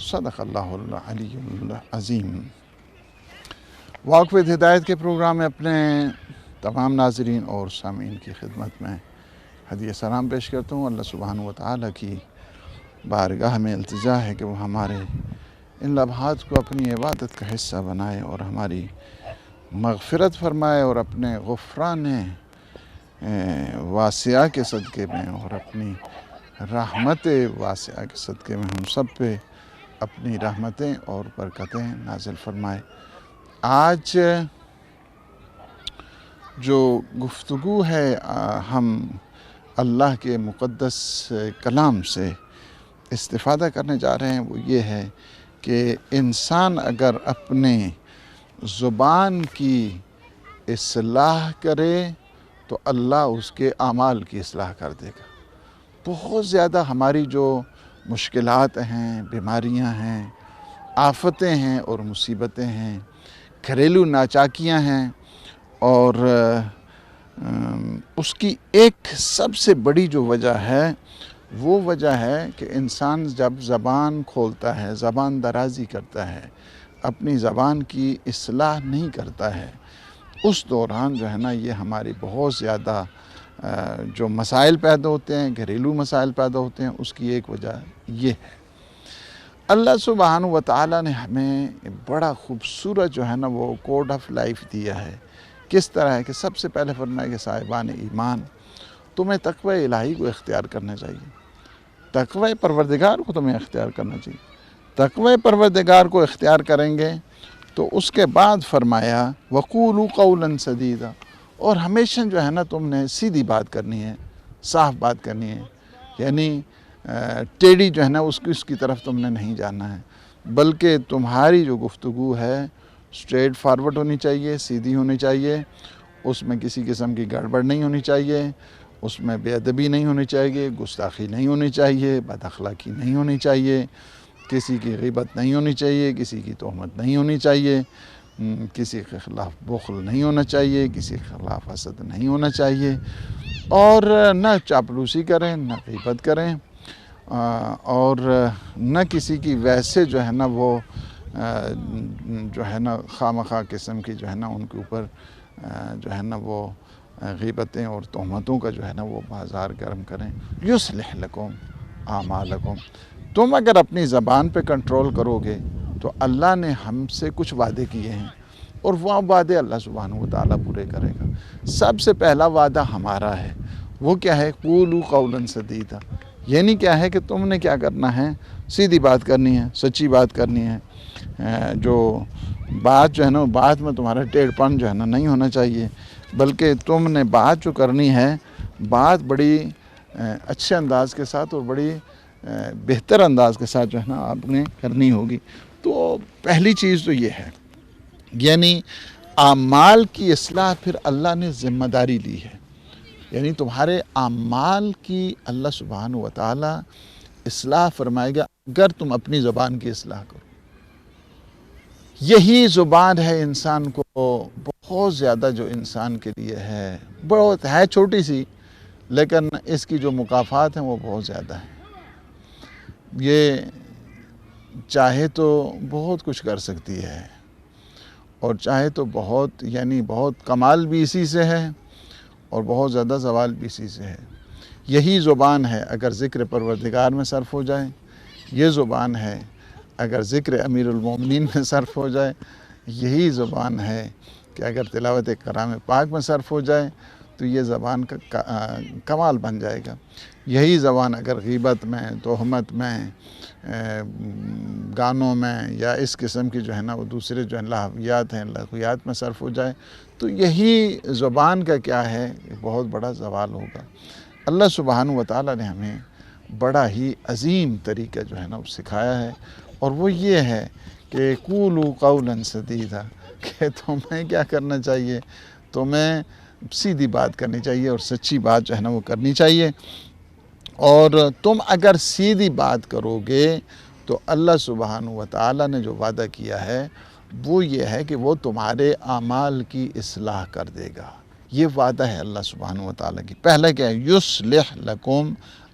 صدق اللہ العلی العظیم۔ واقف ہدایت کے پروگرام میں اپنے تمام ناظرین اور سامعین کی خدمت میں ہدیہ سلام پیش کرتا ہوں۔ اللہ سبحانہ و تعالیٰ کی بارگاہ میں التجا ہے کہ وہ ہمارے ان لمحات کو اپنی عبادت کا حصہ بنائے اور ہماری مغفرت فرمائے، اور اپنے غفران واسعہ کے صدقے میں اور اپنی رحمت واسعہ کے صدقے میں ہم سب پہ اپنی رحمتیں اور برکتیں نازل فرمائے۔ آج جو گفتگو ہے ہم اللہ کے مقدس کلام سے استفادہ کرنے جا رہے ہیں، وہ یہ ہے کہ انسان اگر اپنے زبان کی اصلاح کرے تو اللہ اس کے اعمال کی اصلاح کر دے گا۔ بہت زیادہ ہماری جو مشکلات ہیں، بیماریاں ہیں، آفتیں ہیں اور مصیبتیں ہیں، گھریلو ناچاکیاں ہیں، اور اس کی ایک سب سے بڑی جو وجہ ہے وہ وجہ ہے کہ انسان جب زبان کھولتا ہے، زبان درازی کرتا ہے، اپنی زبان کی اصلاح نہیں کرتا ہے، اس دوران جو ہے نا یہ ہماری بہت زیادہ جو مسائل پیدا ہوتے ہیں، گھریلو مسائل پیدا ہوتے ہیں، اس کی ایک وجہ یہ ہے۔ اللہ سبحانہ و تعالیٰ نے ہمیں بڑا خوبصورت جو ہے نا وہ کوڈ آف لائف دیا ہے۔ کس طرح ہے کہ سب سے پہلے فرمایا کہ صاحبان ایمان تمہیں تقوی الہی کو اختیار کرنا چاہیے، تقوی پروردگار کو تمہیں اختیار کرنا چاہیے۔ تقوی پروردگار کو اختیار کریں گے تو اس کے بعد فرمایا وقولوا قولا سدیدا، اور ہمیشہ جو ہے نا تم نے سیدھی بات کرنی ہے، صاف بات کرنی ہے، یعنی ٹیڑھی جو ہے نا اس کی طرف تم نے نہیں جانا ہے، بلکہ تمہاری جو گفتگو ہے اسٹریٹ فارورڈ ہونی چاہیے، سیدھی ہونی چاہیے، اس میں کسی قسم کی گڑبڑ نہیں ہونی چاہیے، اس میں بے ادبی نہیں ہونی چاہیے، گستاخی نہیں ہونی چاہیے، بد اخلاقی نہیں ہونی چاہیے، کسی کی غیبت نہیں ہونی چاہیے، کسی کی تہمت نہیں ہونی چاہیے، کسی کے خلاف بخل نہیں ہونا چاہیے، کسی کے خلاف حسد نہیں ہونا چاہیے، اور نہ چاپلوسی کریں، نہ غیبت کریں، اور نہ کسی کی ویسے جو ہے نا وہ جو ہے نا خواہ قسم کی جو ہے نا ان کے اوپر جو ہے نا وہ غیبتیں اور تہمتوں کا جو ہے نا وہ بازار گرم کریں۔ یصلح لکم اعمالکم، تم اگر اپنی زبان پہ کنٹرول کرو گے تو اللہ نے ہم سے کچھ وعدے کیے ہیں، اور وہ وعدے اللہ سبحانہ و تعالیٰ پورے کرے گا۔ سب سے پہلا وعدہ ہمارا ہے، وہ کیا ہے؟ قولوا قولا سدیدا، یعنی کیا ہے کہ تم نے کیا کرنا ہے؟ سیدھی بات کرنی ہے، سچی بات کرنی ہے، جو بات جو ہے نا بات میں تمہارا ٹیڑھ پن جو ہے نا نہیں ہونا چاہیے، بلکہ تم نے بات جو کرنی ہے بات بڑی اچھے انداز کے ساتھ اور بڑی بہتر انداز کے ساتھ جو ہے نا آپ نے کرنی ہوگی۔ تو پہلی چیز تو یہ ہے، یعنی اعمال کی اصلاح پھر اللہ نے ذمہ داری لی ہے، یعنی تمہارے اعمال کی اللہ سبحانہ و تعالیٰ اصلاح فرمائے گا اگر تم اپنی زبان کی اصلاح کرو۔ یہی زبان ہے انسان کو بہت زیادہ جو انسان کے لیے ہے، بہت ہے چھوٹی سی، لیکن اس کی جو مقافات ہیں وہ بہت زیادہ ہیں۔ یہ چاہے تو بہت کچھ کر سکتی ہے، اور چاہے تو بہت یعنی بہت کمال بھی اسی سے ہے اور بہت زیادہ زوال بھی اسی سے ہے۔ یہی زبان ہے اگر ذکر پروردگار میں صرف ہو جائے، یہ زبان ہے اگر ذکر امیر المومنین میں صرف ہو جائے، یہی زبان ہے کہ اگر تلاوت کلام پاک میں صرف ہو جائے تو یہ زبان کا کمال بن جائے گا۔ یہی زبان اگر غیبت میں، تہمت میں، گانوں میں یا اس قسم کی جو ہے نا وہ دوسرے جو لہویات ہیں، لغویات میں صرف ہو جائے تو یہی زبان کا کیا ہے بہت بڑا زوال ہوگا۔ اللہ سبحانہ و تعالیٰ نے ہمیں بڑا ہی عظیم طریقہ جو ہے نا وہ سکھایا ہے، اور وہ یہ ہے کہ قولوا قولا سدیدا، کہ تمہیں کیا کرنا چاہیے؟ تمہیں سیدھی بات کرنی چاہیے اور سچی بات جو ہے نا وہ کرنی چاہیے، اور تم اگر سیدھی بات کرو گے تو اللہ سبحانہ و تعالیٰ نے جو وعدہ کیا ہے وہ یہ ہے کہ وہ تمہارے اعمال کی اصلاح کر دے گا۔ یہ وعدہ ہے اللہ سبحانہ و تعالیٰ کی۔ پہلا کیا ہے؟ یصلح لکم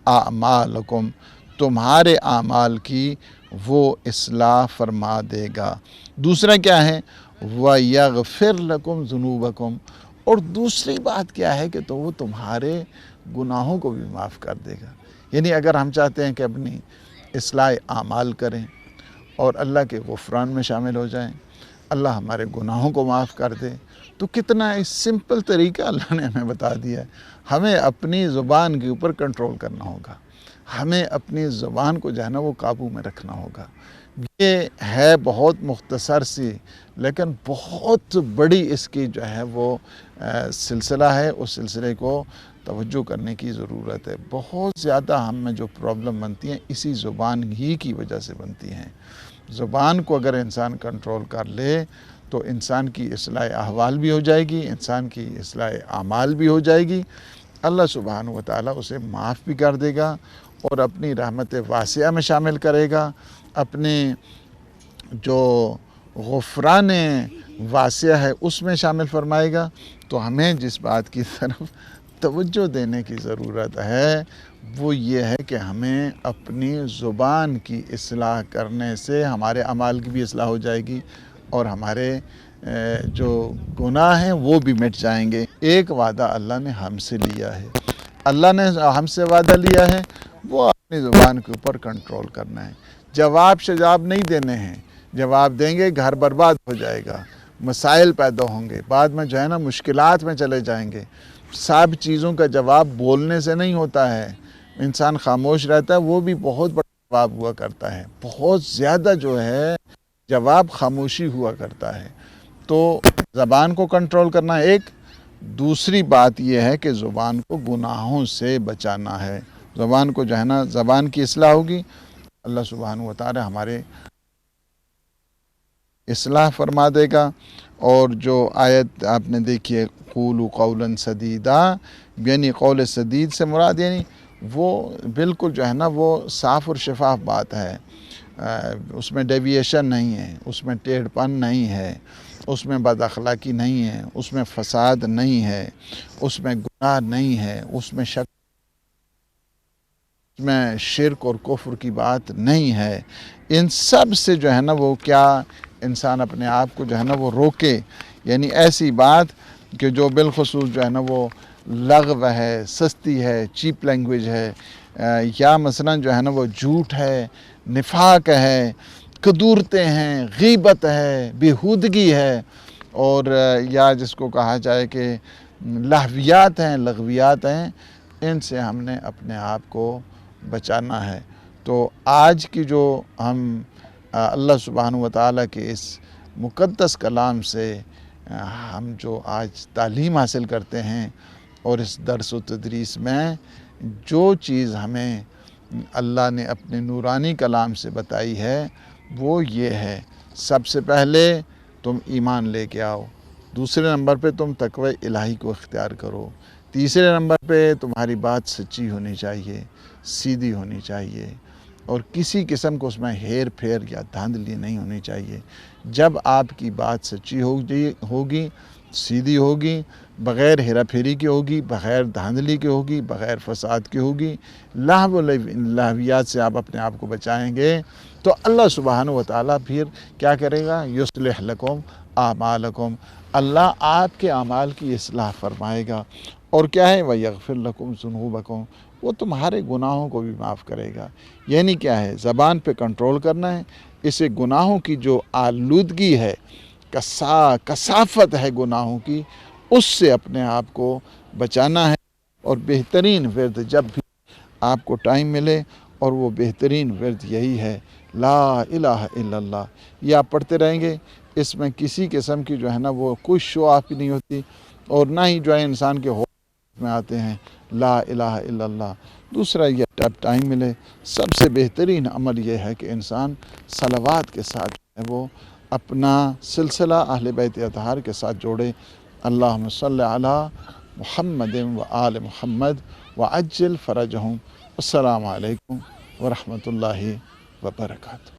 اعمالکم، تمہارے اعمال کی وہ اصلاح فرما دے گا۔ دوسرا کیا ہے؟ وَيَغْفِرْ لَكُمْ ذُنُوبَكُمْ، اور دوسری بات کیا ہے کہ تو وہ تمہارے گناہوں کو بھی معاف کر دے گا۔ یعنی اگر ہم چاہتے ہیں کہ اپنی اصلاح اعمال کریں اور اللہ کے غفران میں شامل ہو جائیں، اللہ ہمارے گناہوں کو معاف کر دے، تو کتنا سمپل طریقہ اللہ نے ہمیں بتا دیا ہے۔ ہمیں اپنی زبان کے اوپر کنٹرول کرنا ہوگا، ہمیں اپنی زبان کو جو ہے نا وہ قابو میں رکھنا ہوگا۔ یہ ہے بہت مختصر سی لیکن بہت بڑی اس کی جو ہے وہ سلسلہ ہے، اس سلسلے کو توجہ کرنے کی ضرورت ہے۔ بہت زیادہ ہم میں جو پرابلم بنتی ہیں اسی زبان ہی کی وجہ سے بنتی ہیں۔ زبان کو اگر انسان کنٹرول کر لے تو انسان کی اصلاح احوال بھی ہو جائے گی، انسان کی اصلاح اعمال بھی ہو جائے گی، اللہ سبحانہ و تعالیٰ اسے معاف بھی کر دے گا اور اپنی رحمت واسعہ میں شامل کرے گا، اپنے جو غفران واسعہ ہے اس میں شامل فرمائے گا۔ تو ہمیں جس بات کی طرف توجہ دینے کی ضرورت ہے وہ یہ ہے کہ ہمیں اپنی زبان کی اصلاح کرنے سے ہمارے اعمال کی بھی اصلاح ہو جائے گی اور ہمارے جو گناہ ہیں وہ بھی مٹ جائیں گے۔ ایک وعدہ اللہ نے ہم سے لیا ہے، اللہ نے ہم سے وعدہ لیا ہے، وہ اپنی زبان کے اوپر کنٹرول کرنا ہے۔ جواب شجاب نہیں دینے ہیں، جواب دیں گے گھر برباد ہو جائے گا، مسائل پیدا ہوں گے، بعد میں جو ہے نا مشکلات میں چلے جائیں گے۔ سب چیزوں کا جواب بولنے سے نہیں ہوتا ہے، انسان خاموش رہتا ہے وہ بھی بہت بڑا جواب ہوا کرتا ہے، بہت زیادہ جو ہے جواب خاموشی ہوا کرتا ہے۔ تو زبان کو کنٹرول کرنا ایک، دوسری بات یہ ہے کہ زبان کو گناہوں سے بچانا ہے۔ زبان کو جو ہے نا زبان کی اصلاح ہوگی، اللہ سبحانہ و تعالی ہمارے اصلاح فرما دے گا۔ اور جو آیت آپ نے دیکھی ہے قولوا قولا سدیدا، یعنی قول سدید سے مراد یعنی وہ بالکل جو ہے نا وہ صاف اور شفاف بات ہے، اس میں ڈیویشن نہیں ہے، اس میں ٹیڑھ پن نہیں ہے، اس میں بد اخلاقی نہیں ہے، اس میں فساد نہیں ہے، اس میں گناہ نہیں ہے، اس میں شرک اور کفر کی بات نہیں ہے۔ ان سب سے جو ہے نا وہ کیا انسان اپنے آپ کو جو ہے نا وہ روکے، یعنی ایسی بات کہ جو بالخصوص جو ہے نا وہ لغو ہے، سستی ہے، چیپ لینگویج ہے، یا مثلا جو ہے نا وہ جھوٹ ہے، نفاق ہے، کدورتیں ہیں، غیبت ہے، بیہودگی ہے، اور یا جس کو کہا جائے کہ لہویات ہیں، لغویات ہیں، ان سے ہم نے اپنے آپ کو بچانا ہے۔ تو آج کی جو ہم اللہ سبحانہ و تعالیٰ کے اس مقدس کلام سے ہم جو آج تعلیم حاصل کرتے ہیں اور اس درس و تدریس میں جو چیز ہمیں اللہ نے اپنے نورانی کلام سے بتائی ہے وہ یہ ہے، سب سے پہلے تم ایمان لے کے آؤ، دوسرے نمبر پہ تم تقوی الہی کو اختیار کرو، تیسرے نمبر پہ تمہاری بات سچی ہونی چاہیے، سیدھی ہونی چاہیے، اور کسی قسم کو اس میں ہیر پھیر یا دھاندلی نہیں ہونی چاہیے۔ جب آپ کی بات سچی ہوگی، سیدھی ہوگی، بغیر ہیرا پھیری کی ہوگی، بغیر دھاندلی کی ہوگی، بغیر فساد کی ہوگی، لہو و لہویات سے آپ اپنے آپ کو بچائیں گے، تو اللہ سبحانہ و تعالیٰ پھر کیا کرے گا؟ یصلح لکم اعمالکم، اللہ آپ کے اعمال کی اصلاح فرمائے گا، اور کیا ہے ویغفر لکم ذنوبکم، وہ تمہارے گناہوں کو بھی معاف کرے گا۔ یعنی کیا ہے؟ زبان پہ کنٹرول کرنا ہے، اسے گناہوں کی جو آلودگی ہے، کثافت ہے گناہوں کی، اس سے اپنے آپ کو بچانا ہے، اور بہترین ورد جب بھی آپ کو ٹائم ملے، اور وہ بہترین ورد یہی ہے لا الہ الا اللہ، یہ آپ پڑھتے رہیں گے، اس میں کسی قسم کی جو ہے نا وہ کوئی شو آف نہیں ہوتی، اور نہ ہی جو ہے انسان کے میں آتے ہیں لا الہ الا اللہ۔ دوسرا یہ جب ٹائم ملے، سب سے بہترین عمل یہ ہے کہ انسان صلوات کے ساتھ وہ اپنا سلسلہ اہل بیت اطہار کے ساتھ جوڑے۔ اللہم صلی علی محمد و آل محمد وعجل فرجہم۔ السلام علیکم ورحمۃ اللہ وبرکاتہ۔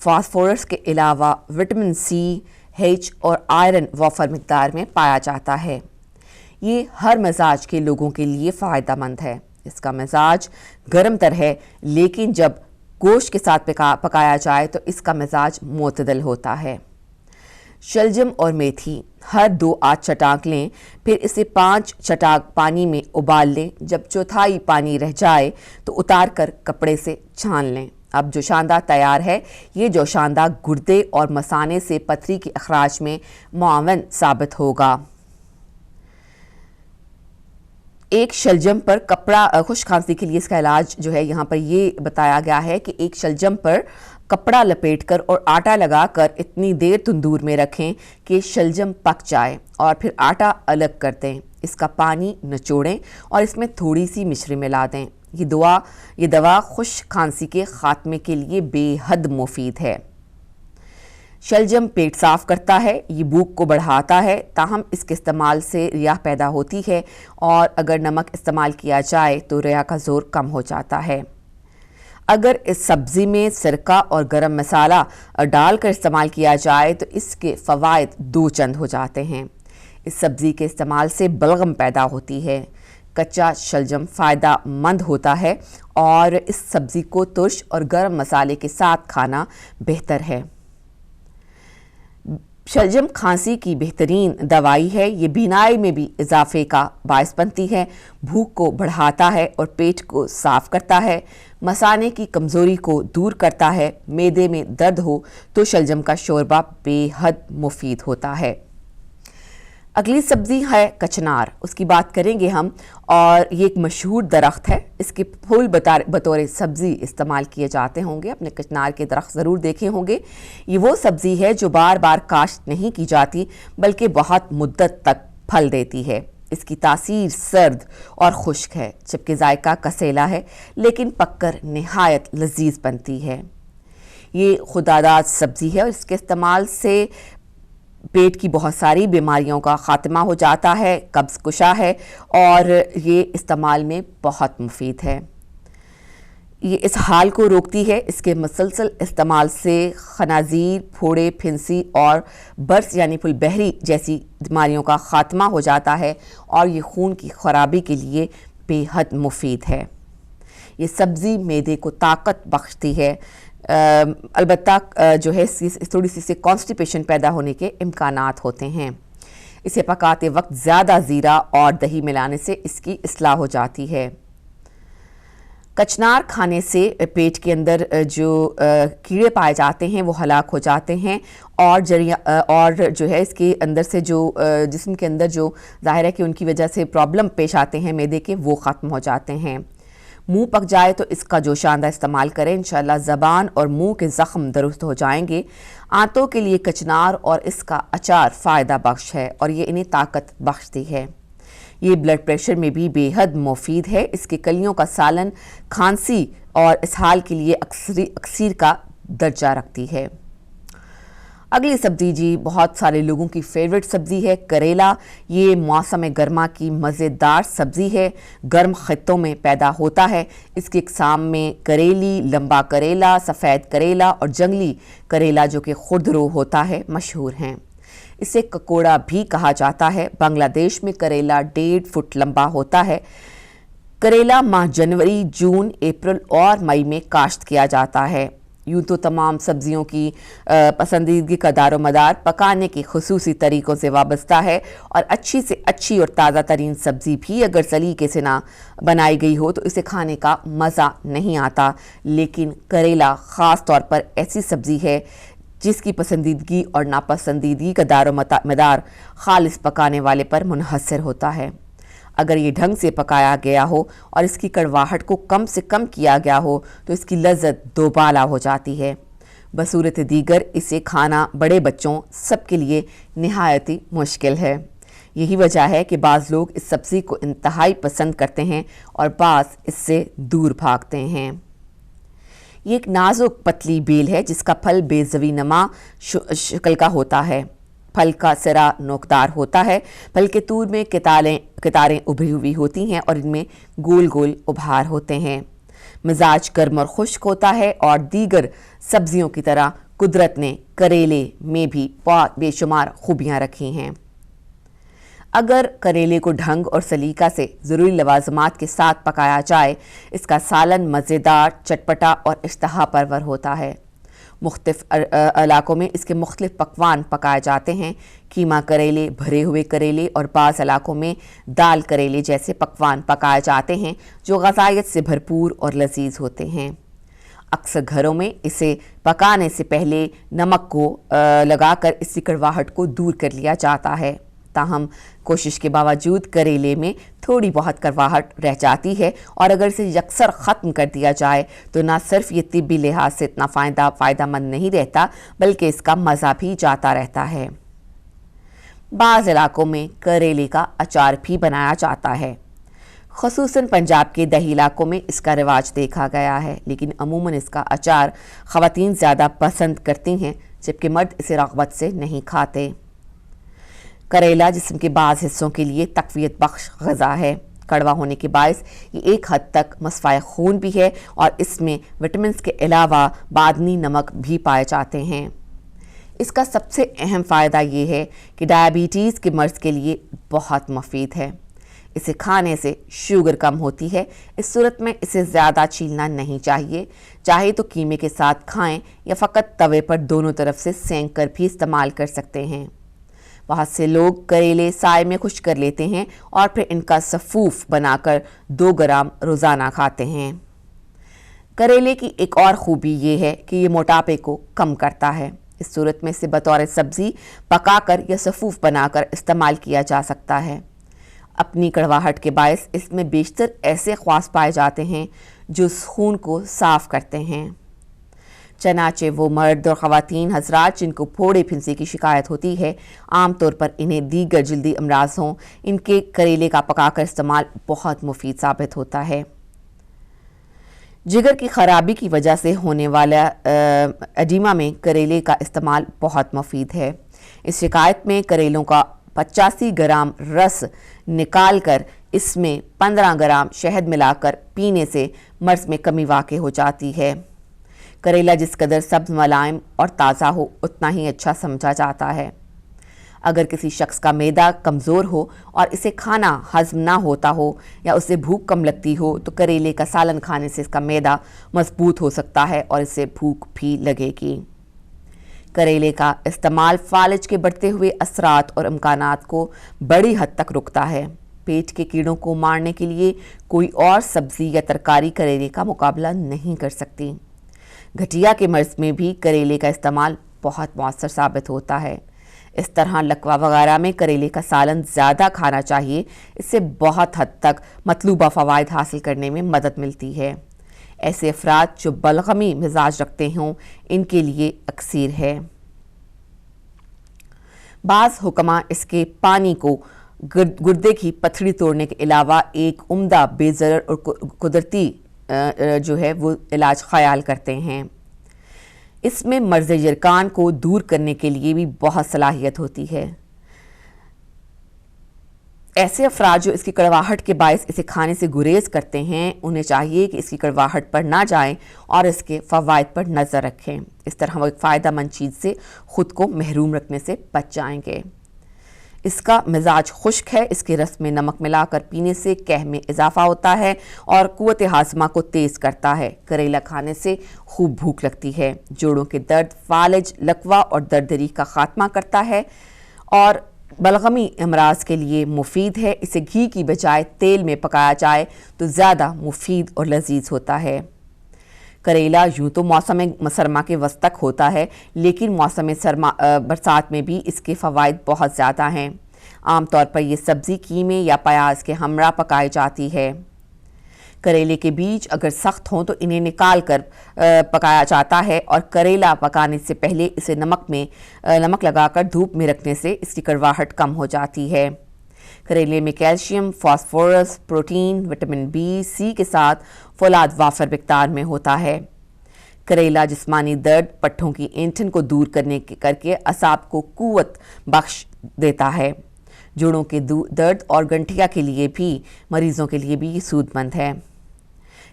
فاسفورس کے علاوہ وٹامن سی، ایچ اور آئرن وافر مقدار میں پایا جاتا ہے۔ یہ ہر مزاج کے لوگوں کے لیے فائدہ مند ہے۔ اس کا مزاج گرم تر ہے، لیکن جب گوشت کے ساتھ پکایا جائے تو اس کا مزاج معتدل ہوتا ہے۔ شلجم اور میتھی ہر 2 آدھ چٹاک لیں، پھر اسے 5 چٹاک پانی میں ابال لیں۔ جب چوتھائی پانی رہ جائے تو اتار کر کپڑے سے چھان لیں۔ اب جوشاندہ تیار ہے۔ یہ جوشاندہ گردے اور مثانے سے پتھری کے اخراج میں معاون ثابت ہوگا۔ ایک شلجم پر کپڑا، خشک کھانسی کے لیے اس کا علاج جو ہے یہاں پر یہ بتایا گیا ہے کہ ایک شلجم پر کپڑا لپیٹ کر اور آٹا لگا کر اتنی دیر تندور میں رکھیں کہ شلجم پک جائے اور پھر آٹا الگ کر دیں۔ اس کا پانی نچوڑیں اور اس میں تھوڑی سی مشری ملا دیں۔ یہ دوا خشک کھانسی کے خاتمے کے لیے بے حد مفید ہے۔ شلجم پیٹ صاف کرتا ہے، یہ بھوک کو بڑھاتا ہے، تاہم اس کے استعمال سے ریا پیدا ہوتی ہے اور اگر نمک استعمال کیا جائے تو ریا کا زور کم ہو جاتا ہے۔ اگر اس سبزی میں سرکہ اور گرم مسالہ ڈال کر استعمال کیا جائے تو اس کے فوائد 2 چند ہو جاتے ہیں۔ اس سبزی کے استعمال سے بلغم پیدا ہوتی ہے۔ کچا شلجم فائدہ مند ہوتا ہے اور اس سبزی کو ترش اور گرم مسالے کے ساتھ کھانا بہتر ہے۔ شلجم کھانسی کی بہترین دوائی ہے۔ یہ بینائی میں بھی اضافے کا باعث بنتی ہے، بھوک کو بڑھاتا ہے اور پیٹ کو صاف کرتا ہے، مثانے کی کمزوری کو دور کرتا ہے۔ معدے میں درد ہو تو شلجم کا شوربہ بے حد مفید ہوتا ہے۔ اگلی سبزی ہے کچنار، اس کی بات کریں گے ہم، اور یہ ایک مشہور درخت ہے۔ اس کے پھول بطور سبزی استعمال کیے جاتے ہوں گے۔ اپنے کچنار کے درخت ضرور دیکھے ہوں گے۔ یہ وہ سبزی ہے جو بار بار کاشت نہیں کی جاتی بلکہ بہت مدت تک پھل دیتی ہے۔ اس کی تاثیر سرد اور خشک ہے، جبکہ ذائقہ کسیلا ہے، لیکن پک کر نہایت لذیذ بنتی ہے۔ یہ خودداد سبزی ہے اور اس کے استعمال سے پیٹ کی بہت ساری بیماریوں کا خاتمہ ہو جاتا ہے، قبض کشا ہے اور یہ استعمال میں بہت مفید ہے۔ یہ اسہال کو روکتی ہے۔ اس کے مسلسل استعمال سے خنازیر، پھوڑے، پھنسی اور برس یعنی پھل بہری جیسی بیماریوں کا خاتمہ ہو جاتا ہے اور یہ خون کی خرابی کے لیے بے حد مفید ہے۔ یہ سبزی معدے کو طاقت بخشتی ہے، البتہ جو ہے تھوڑی سی کانسٹیپیشن پیدا ہونے کے امکانات ہوتے ہیں۔ اسے پکاتے وقت زیادہ زیرہ اور دہی ملانے سے اس کی اصلاح ہو جاتی ہے۔ کچنار کھانے سے پیٹ کے اندر جو کیڑے پائے جاتے ہیں وہ ہلاک ہو جاتے ہیں اور جو ہے اس کے اندر سے جو جسم کے اندر جو ظاہر ہے کہ ان کی وجہ سے پرابلم پیش آتے ہیں معدے کے، وہ ختم ہو جاتے ہیں۔ منہ پک جائے تو اس کا جوشاندہ استعمال کریں، انشاءاللہ زبان اور منہ کے زخم درست ہو جائیں گے۔ آنتوں کے لیے کچنار اور اس کا اچار فائدہ بخش ہے اور یہ انہیں طاقت بخشتی ہے۔ یہ بلڈ پریشر میں بھی بے حد مفید ہے۔ اس کے کلیوں کا سالن کھانسی اور اسہال کے لیے اکسیر کا درجہ رکھتی ہے۔ اگلی سبزی جی بہت سارے لوگوں کی فیوریٹ سبزی ہے، کریلا۔ یہ موسم گرما کی مزیدار سبزی ہے، گرم خطوں میں پیدا ہوتا ہے۔ اس کی اقسام میں کریلی، لمبا کریلا، سفید کریلا اور جنگلی کریلا جو کہ خردرو ہوتا ہے مشہور ہیں۔ اسے ککوڑا بھی کہا جاتا ہے۔ بنگلہ دیش میں کریلا 1.5 فٹ لمبا ہوتا ہے۔ کریلا ماہ جنوری، جون، اپریل اور مئی میں کاشت کیا جاتا ہے۔ یوں تو تمام سبزیوں کی پسندیدگی کا دار و مدار پکانے کے خصوصی طریقوں سے وابستہ ہے اور اچھی سے اچھی اور تازہ ترین سبزی بھی اگر سلیقے سے نہ بنائی گئی ہو تو اسے کھانے کا مزہ نہیں آتا، لیکن کریلا خاص طور پر ایسی سبزی ہے جس کی پسندیدگی اور ناپسندیدگی کا دار و مدار خالص پکانے والے پر منحصر ہوتا ہے۔ اگر یہ ڈھنگ سے پکایا گیا ہو اور اس کی کڑواہٹ کو کم سے کم کیا گیا ہو تو اس کی لذت دوبالا ہو جاتی ہے۔ بصورت دیگر اسے کھانا بڑے بچوں سب کے لیے نہایت ہی مشکل ہے۔ یہی وجہ ہے کہ بعض لوگ اس سبزی کو انتہائی پسند کرتے ہیں اور بعض اس سے دور بھاگتے ہیں۔ یہ ایک نازک پتلی بیل ہے جس کا پھل بے زوی نما شکل کا ہوتا ہے۔ پھل کا سرا نوکدار ہوتا ہے۔ پھل کے طور میں قطاریں ابھری ہوئی ہوتی ہیں اور ان میں گول گول ابھار ہوتے ہیں۔ مزاج گرم اور خشک ہوتا ہے اور دیگر سبزیوں کی طرح قدرت نے کریلے میں بھی بے شمار خوبیاں رکھی ہیں۔ اگر کریلے کو ڈھنگ اور سلیقہ سے ضروری لوازمات کے ساتھ پکایا جائے، اس کا سالن مزیدار، چٹپٹا اور اشتہا پرور ہوتا ہے۔ مختلف علاقوں میں اس کے مختلف پکوان پکائے جاتے ہیں۔ کیما کریلے، بھرے ہوئے کریلے اور بعض علاقوں میں دال کریلے جیسے پکوان پکائے جاتے ہیں جو غذائیت سے بھرپور اور لذیذ ہوتے ہیں۔ اکثر گھروں میں اسے پکانے سے پہلے نمک کو لگا کر اس کی کڑواہٹ کو دور کر لیا جاتا ہے، تاہم کوشش کے باوجود کریلے میں تھوڑی بہت کڑواہٹ رہ جاتی ہے، اور اگر اسے یکسر ختم کر دیا جائے تو نہ صرف یہ طبی لحاظ سے اتنا فائدہ مند نہیں رہتا بلکہ اس کا مزہ بھی جاتا رہتا ہے۔ بعض علاقوں میں کریلے کا اچار بھی بنایا جاتا ہے، خصوصاً پنجاب کے دیہی علاقوں میں اس کا رواج دیکھا گیا ہے، لیکن عموماً اس کا اچار خواتین زیادہ پسند کرتی ہیں جبکہ مرد اسے رغبت سے نہیں کھاتے۔ کریلا جسم کے بعض حصوں کے لیے تقویت بخش غذا ہے۔ کڑوا ہونے کے باعث یہ ایک حد تک مصفائے خون بھی ہے، اور اس میں وٹامنز کے علاوہ معدنی نمک بھی پائے جاتے ہیں۔ اس کا سب سے اہم فائدہ یہ ہے کہ ڈائبٹیز کے مرض کے لیے بہت مفید ہے۔ اسے کھانے سے شوگر کم ہوتی ہے۔ اس صورت میں اسے زیادہ چھیلنا نہیں چاہیے، چاہے تو قیمے کے ساتھ کھائیں یا فقط توے پر دونوں طرف سے سینک کر بھی استعمال کر سکتے ہیں۔ بہت سے لوگ کریلے سائے میں خشک کر لیتے ہیں اور پھر ان کا سفوف بنا کر 2 گرام روزانہ کھاتے ہیں۔ کریلے کی ایک اور خوبی یہ ہے کہ یہ موٹاپے کو کم کرتا ہے۔ اس صورت میں اسے بطور سبزی پکا کر یا سفوف بنا کر استعمال کیا جا سکتا ہے۔ اپنی کڑواہٹ کے باعث اس میں بیشتر ایسے خواص پائے جاتے ہیں جو خون کو صاف کرتے ہیں۔ چنانچہ وہ مرد اور خواتین حضرات جن کو پھوڑے پھنسی کی شکایت ہوتی ہے، عام طور پر انہیں دیگر جلدی امراض ہوں، ان کے کریلے کا پکا کر استعمال بہت مفید ثابت ہوتا ہے۔ جگر کی خرابی کی وجہ سے ہونے والا ایڈیما میں کریلے کا استعمال بہت مفید ہے۔ اس شکایت میں کریلوں کا 85 گرام رس نکال کر اس میں 15 گرام شہد ملا کر پینے سے مرض میں کمی واقع ہو جاتی ہے۔ کریلا جس قدر سبز، ملائم اور تازہ ہو اتنا ہی اچھا سمجھا جاتا ہے۔ اگر کسی شخص کا معدہ کمزور ہو اور اسے کھانا ہضم نہ ہوتا ہو یا اسے بھوک کم لگتی ہو تو کریلے کا سالن کھانے سے اس کا معدہ مضبوط ہو سکتا ہے اور اسے بھوک بھی لگے گی۔ کریلے کا استعمال فالج کے بڑھتے ہوئے اثرات اور امکانات کو بڑی حد تک روکتا ہے۔ پیٹ کے کیڑوں کو مارنے کے لیے کوئی اور سبزی یا ترکاری کریلے کا مقابلہ نہیں کر سکتی۔ گٹھیا کے مرض میں بھی کریلے کا استعمال بہت مؤثر ثابت ہوتا ہے۔ اس طرح لکوہ وغیرہ میں کریلے کا سالن زیادہ کھانا چاہیے، اس سے بہت حد تک مطلوبہ فوائد حاصل کرنے میں مدد ملتی ہے۔ ایسے افراد جو بلغمی مزاج رکھتے ہوں ان کے لیے اکسیر ہے۔ بعض حکماء اس کے پانی کو گردے کی پتھری توڑنے کے علاوہ ایک عمدہ بے ضرر اور قدرتی جو ہے وہ علاج خیال کرتے ہیں۔ اس میں مرض یرکان کو دور کرنے کے لیے بھی بہت صلاحیت ہوتی ہے۔ ایسے افراد جو اس کی کڑواہٹ کے باعث اسے کھانے سے گریز کرتے ہیں، انہیں چاہیے کہ اس کی کڑواہٹ پر نہ جائیں اور اس کے فوائد پر نظر رکھیں۔ اس طرح وہ ایک فائدہ مند چیز سے خود کو محروم رکھنے سے بچ جائیں گے۔ اس کا مزاج خشک ہے، اس کے رس میں نمک ملا کر پینے سے قحط میں اضافہ ہوتا ہے اور قوت ہاضمہ کو تیز کرتا ہے۔ کریلا کھانے سے خوب بھوک لگتی ہے، جوڑوں کے درد، فالج، لکوہ اور درد ریح کا خاتمہ کرتا ہے اور بلغمی امراض کے لیے مفید ہے۔ اسے گھی کی بجائے تیل میں پکایا جائے تو زیادہ مفید اور لذیذ ہوتا ہے۔ کریلا یوں تو موسم سرما کے وسط تک ہوتا ہے، لیکن موسم برسات میں بھی اس کے فوائد بہت زیادہ ہیں۔ عام طور پر یہ سبزی قیمے یا پیاز کے ہمراہ پکائی جاتی ہے۔ کریلے کے بیج اگر سخت ہوں تو انہیں نکال کر پکایا جاتا ہے اور کریلا پکانے سے پہلے اسے نمک لگا کر دھوپ میں رکھنے سے اس کی کڑواہٹ کم ہو جاتی ہے۔ کریلے میں calcium, phosphorus, protein, vitamin B, C کے ساتھ فولاد وافر مقدار میں ہوتا ہے۔ کریلا جسمانی درد، پٹھوں کی اینٹھن کو دور کر کے اعصاب کو قوت بخش دیتا ہے۔ جوڑوں کے درد اور گنٹھیا کے لیے بھی مریضوں کے لیے بھی یہ سود مند ہے۔